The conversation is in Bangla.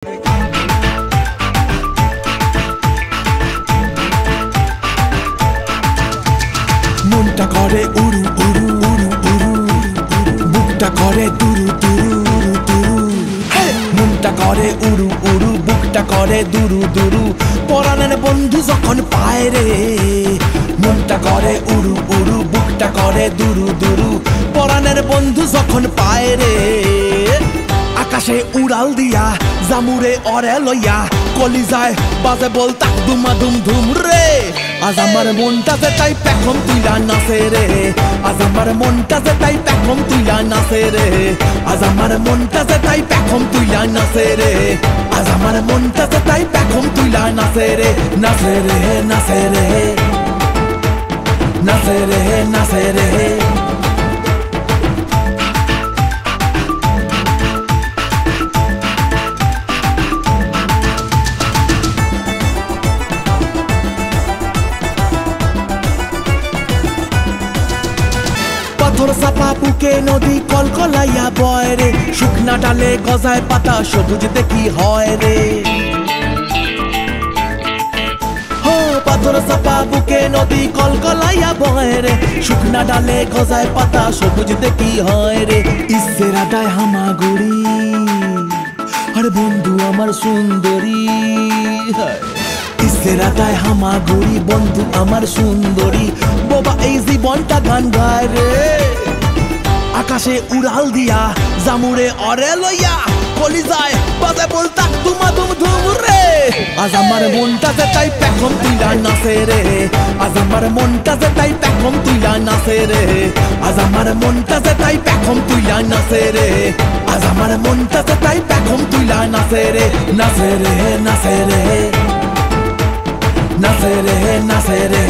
মনটা করে উড়ু উড়ু উড়ু উড়ু, বুকটা করে দুরু দুরু দুরু, মনটা করে উড়ু উড়ু, বুকটা করে দুরু দুরু, পরাণের বন্ধু যখন পায় রে। মনটা করে উড়ু উড়ু, বুকটা করে দুরু দুরু, পরাণের বন্ধু যখন পায় রে। আকাশে উড়াল দিয়া জামুরে অরে লইয়া, কলিজায় বাজে বল তাক দুমা দুম ধুম রে। আজ আমার মনটা যে তাই পেখম তুইলা নাচে রে, আজ আমার মনটা যে তাই পেখম তুইলা নাচে রে, আজ আমার মনটা যে তাই পেখম তুইলা নাচে রে, আজ আমার মনটা যে তাই পেখম তুইলা নাচে রে। নাচে রে নাচে রে নাচে রে নাচে রে। পাথর চাপা বুকে নদী কলকলাইয়া বয় রে, শুকনা ডালে গজায় পাতা সবুজ দেখি হয় রে। পাথর চাপা বুকে নদী কলকলাইয়া বয় রে, শুকনা ডালে গজায় পাতা সবুজ দেখি হয় রে। ইসের আদায় হামাগুড়ি, আরে বন্ধু আমার সুন্দরী, ইসের আদায় হামাগুড়ি, বন্ধু আমার সুন্দরী, বাবা এই জীবনটা গান গায় রে। আকাশে উড়াল দিয়া জামুরে অরে লইয়া, কলিজায় বাজে বল তাক দুমা দুম ধুম রে। আজ আমার মনটা যে তাই পেখম তুইলা নাচে রে, আজ আমার মনটা যে তাই পেখম তুইলা নাচে রে, আজ আমার মনটা যে তাই পেখম তুইলা নাচে রে, আজ আমার মনটা যে তাই পেখম তুইলা নাচে রে। নাচে রে নাচে রে নাচে রে নাচে রে।